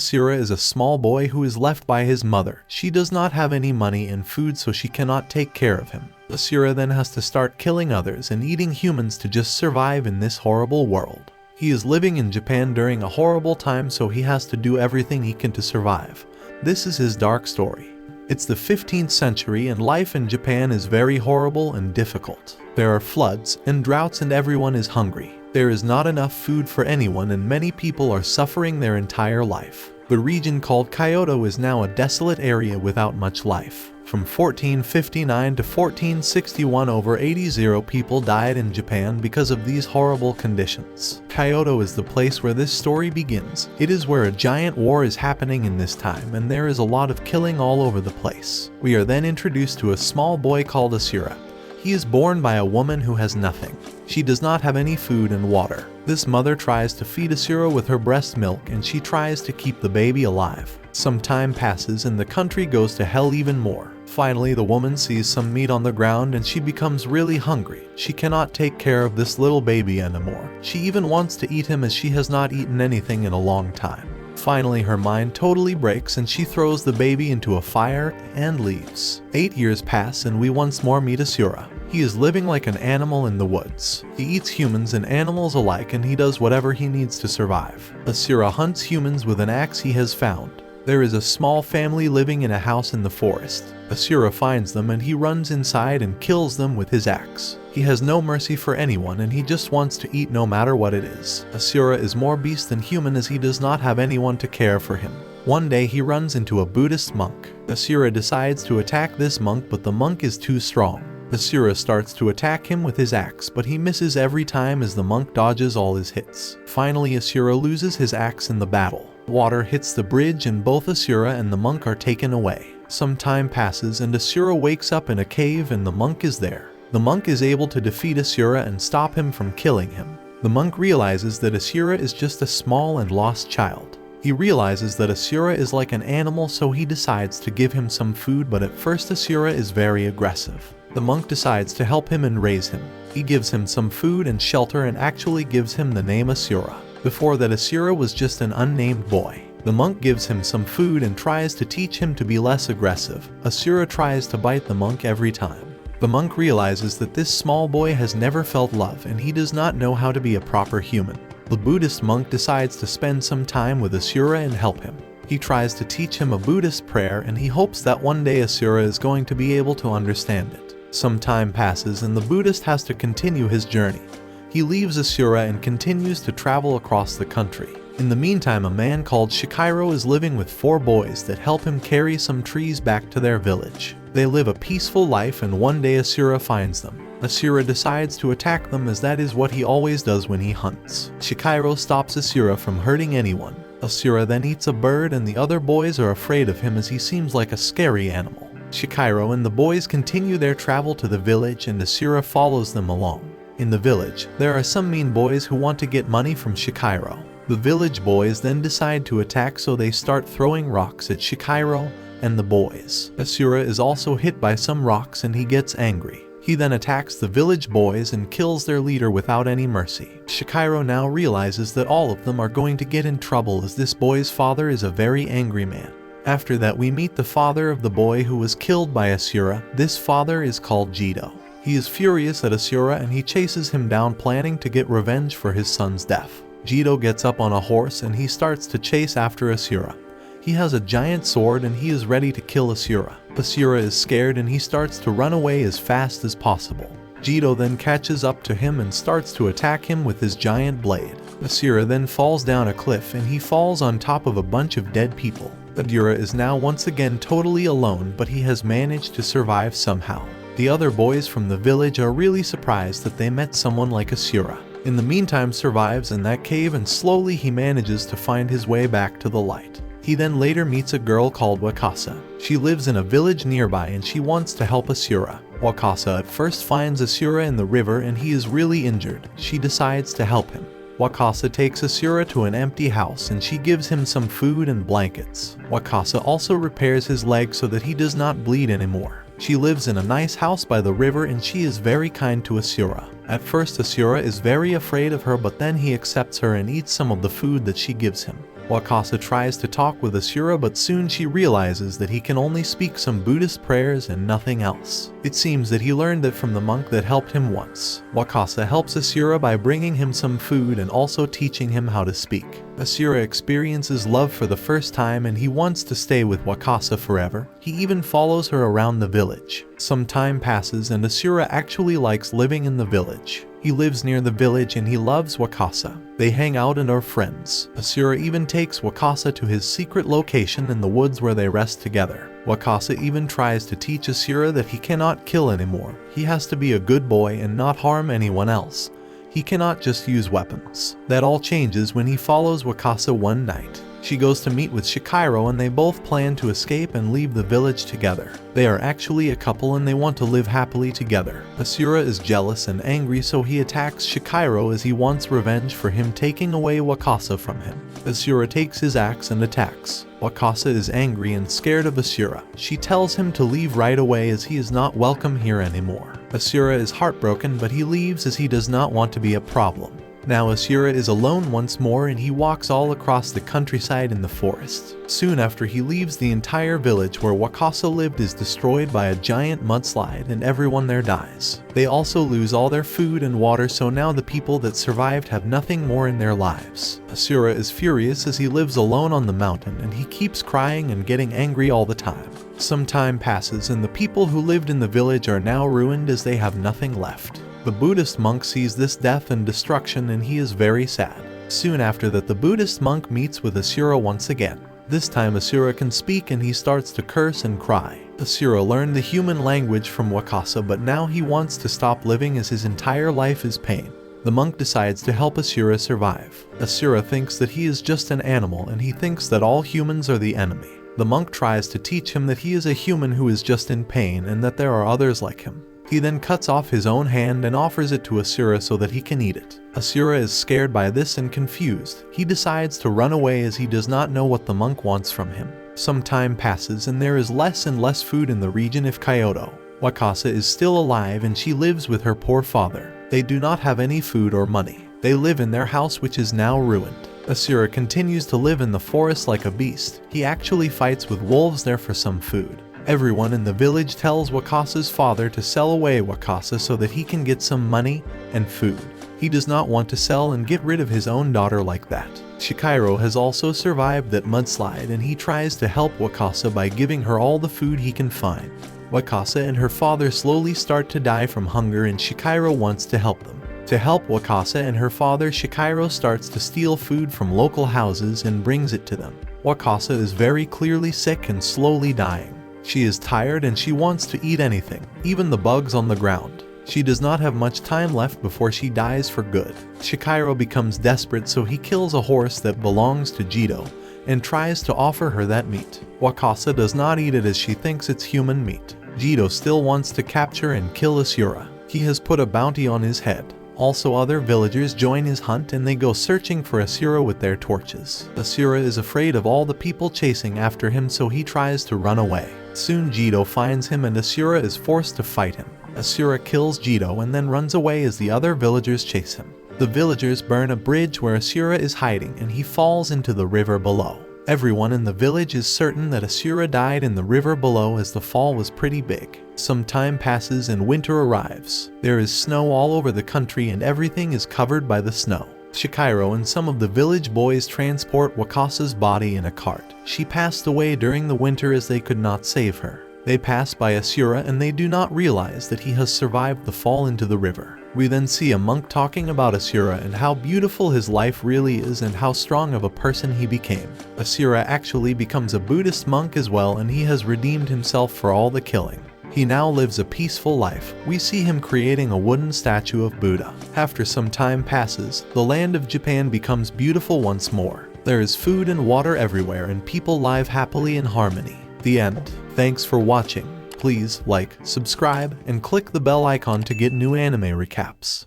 Asura is a small boy who is left by his mother. She does not have any money and food, so she cannot take care of him. Asura then has to start killing others and eating humans to just survive in this horrible world. He is living in Japan during a horrible time, so he has to do everything he can to survive. This is his dark story. It's the 15th century and life in Japan is very horrible and difficult. There are floods and droughts and everyone is hungry. There is not enough food for anyone and many people are suffering their entire life. The region called Kyoto is now a desolate area without much life. From 1459 to 1461, over 80 people died in Japan because of these horrible conditions. Kyoto is the place where this story begins. It is where a giant war is happening in this time, and there is a lot of killing all over the place. We are then introduced to a small boy called Asura. He is born by a woman who has nothing. She does not have any food and water. This mother tries to feed Asura with her breast milk and she tries to keep the baby alive. Some time passes and the country goes to hell even more. Finally, the woman sees some meat on the ground and she becomes really hungry. She cannot take care of this little baby anymore. She even wants to eat him as she has not eaten anything in a long time. Finally, her mind totally breaks and she throws the baby into a fire and leaves. 8 years pass and we once more meet Asura. He is living like an animal in the woods. He eats humans and animals alike and he does whatever he needs to survive. Asura hunts humans with an axe he has found. There is a small family living in a house in the forest. Asura finds them and he runs inside and kills them with his axe. He has no mercy for anyone and he just wants to eat no matter what it is. Asura is more beast than human as he does not have anyone to care for him. One day he runs into a Buddhist monk. Asura decides to attack this monk, but the monk is too strong. Asura starts to attack him with his axe, but he misses every time as the monk dodges all his hits. Finally, Asura loses his axe in the battle. Water hits the bridge and both Asura and the monk are taken away. Some time passes and Asura wakes up in a cave and the monk is there. The monk is able to defeat Asura and stop him from killing him. The monk realizes that Asura is just a small and lost child. He realizes that Asura is like an animal, so he decides to give him some food, but at first Asura is very aggressive. The monk decides to help him and raise him. He gives him some food and shelter and actually gives him the name Asura. Before that, Asura was just an unnamed boy. The monk gives him some food and tries to teach him to be less aggressive. Asura tries to bite the monk every time. The monk realizes that this small boy has never felt love and he does not know how to be a proper human. The Buddhist monk decides to spend some time with Asura and help him. He tries to teach him a Buddhist prayer and he hopes that one day Asura is going to be able to understand it. Some time passes and the Buddhist has to continue his journey. He leaves Asura and continues to travel across the country. In the meantime, a man called Shikiro is living with 4 boys that help him carry some trees back to their village. They live a peaceful life and one day Asura finds them. Asura decides to attack them as that is what he always does when he hunts. Shikiro stops Asura from hurting anyone. Asura then eats a bird and the other boys are afraid of him as he seems like a scary animal. Shikiro and the boys continue their travel to the village and Asura follows them along. In the village, there are some mean boys who want to get money from Shikiro. The village boys then decide to attack, so they start throwing rocks at Shikiro and the boys. Asura is also hit by some rocks and he gets angry. He then attacks the village boys and kills their leader without any mercy. Shikiro now realizes that all of them are going to get in trouble as this boy's father is a very angry man. After that, we meet the father of the boy who was killed by Asura. This father is called Jito. He is furious at Asura and he chases him down, planning to get revenge for his son's death. Jito gets up on a horse and he starts to chase after Asura. He has a giant sword and he is ready to kill Asura. Asura is scared and he starts to run away as fast as possible. Jito then catches up to him and starts to attack him with his giant blade. Asura then falls down a cliff and he falls on top of a bunch of dead people. Asura is now once again totally alone, but he has managed to survive somehow. The other boys from the village are really surprised that they met someone like Asura. In the meantime, survives in that cave and slowly he manages to find his way back to the light. He then later meets a girl called Wakasa. She lives in a village nearby and she wants to help Asura. Wakasa at first finds Asura in the river and he is really injured. She decides to help him. Wakasa takes Asura to an empty house and she gives him some food and blankets. Wakasa also repairs his leg so that he does not bleed anymore. She lives in a nice house by the river and she is very kind to Asura. At first Asura is very afraid of her, but then he accepts her and eats some of the food that she gives him. Wakasa tries to talk with Asura, but soon she realizes that he can only speak some Buddhist prayers and nothing else. It seems that he learned that from the monk that helped him once. Wakasa helps Asura by bringing him some food and also teaching him how to speak. Asura experiences love for the first time and he wants to stay with Wakasa forever. He even follows her around the village. Some time passes and Asura actually likes living in the village. He lives near the village and he loves Wakasa. They hang out and are friends. Asura even takes Wakasa to his secret location in the woods where they rest together. Wakasa even tries to teach Asura that he cannot kill anymore. He has to be a good boy and not harm anyone else. He cannot just use weapons. That all changes when he follows Wakasa one night. She goes to meet with Shikairo and they both plan to escape and leave the village together. They are actually a couple and they want to live happily together. Asura is jealous and angry, so he attacks Shikairo as he wants revenge for him taking away Wakasa from him. Asura takes his axe and attacks. Wakasa is angry and scared of Asura. She tells him to leave right away as he is not welcome here anymore. Asura is heartbroken, but he leaves as he does not want to be a problem. Now Asura is alone once more and he walks all across the countryside in the forest. Soon after he leaves, the entire village where Wakasa lived is destroyed by a giant mudslide and everyone there dies. They also lose all their food and water, so now the people that survived have nothing more in their lives. Asura is furious as he lives alone on the mountain and he keeps crying and getting angry all the time. Some time passes and the people who lived in the village are now ruined as they have nothing left. The Buddhist monk sees this death and destruction and he is very sad. Soon after that, the Buddhist monk meets with Asura once again. This time Asura can speak and he starts to curse and cry. Asura learned the human language from Wakasa, but now he wants to stop living as his entire life is pain. The monk decides to help Asura survive. Asura thinks that he is just an animal and he thinks that all humans are the enemy. The monk tries to teach him that he is a human who is just in pain and that there are others like him. He then cuts off his own hand and offers it to Asura so that he can eat it. Asura is scared by this and confused. He decides to run away as he does not know what the monk wants from him. Some time passes and there is less and less food in the region of Kyoto. Wakasa is still alive and she lives with her poor father. They do not have any food or money. They live in their house, which is now ruined. Asura continues to live in the forest like a beast. He actually fights with wolves there for some food. Everyone in the village tells Wakasa's father to sell away Wakasa so that he can get some money and food. He does not want to sell and get rid of his own daughter like that. Shikairo has also survived that mudslide and he tries to help Wakasa by giving her all the food he can find. Wakasa and her father slowly start to die from hunger and Shikairo wants to help them. To help Wakasa and her father, Shikairo starts to steal food from local houses and brings it to them. Wakasa is very clearly sick and slowly dying. She is tired and she wants to eat anything, even the bugs on the ground. She does not have much time left before she dies for good. Shikairo becomes desperate, so he kills a horse that belongs to Jito and tries to offer her that meat. Wakasa does not eat it as she thinks it's human meat. Jito still wants to capture and kill Asura. He has put a bounty on his head. Also, other villagers join his hunt and they go searching for Asura with their torches. Asura is afraid of all the people chasing after him, so he tries to run away. Soon Jito finds him and Asura is forced to fight him. Asura kills Jito and then runs away as the other villagers chase him. The villagers burn a bridge where Asura is hiding and he falls into the river below. Everyone in the village is certain that Asura died in the river below as the fall was pretty big. Some time passes and winter arrives. There is snow all over the country and everything is covered by the snow. Shikairo and some of the village boys transport Wakasa's body in a cart. She passed away during the winter as they could not save her. They pass by Asura and they do not realize that he has survived the fall into the river. We then see a monk talking about Asura and how beautiful his life really is and how strong of a person he became. Asura actually becomes a Buddhist monk as well, and he has redeemed himself for all the killing. He now lives a peaceful life. We see him creating a wooden statue of Buddha. After some time passes, the land of Japan becomes beautiful once more. There is food and water everywhere and people live happily in harmony. The end. Thanks for watching. Please like, subscribe, and click the bell icon to get new anime recaps.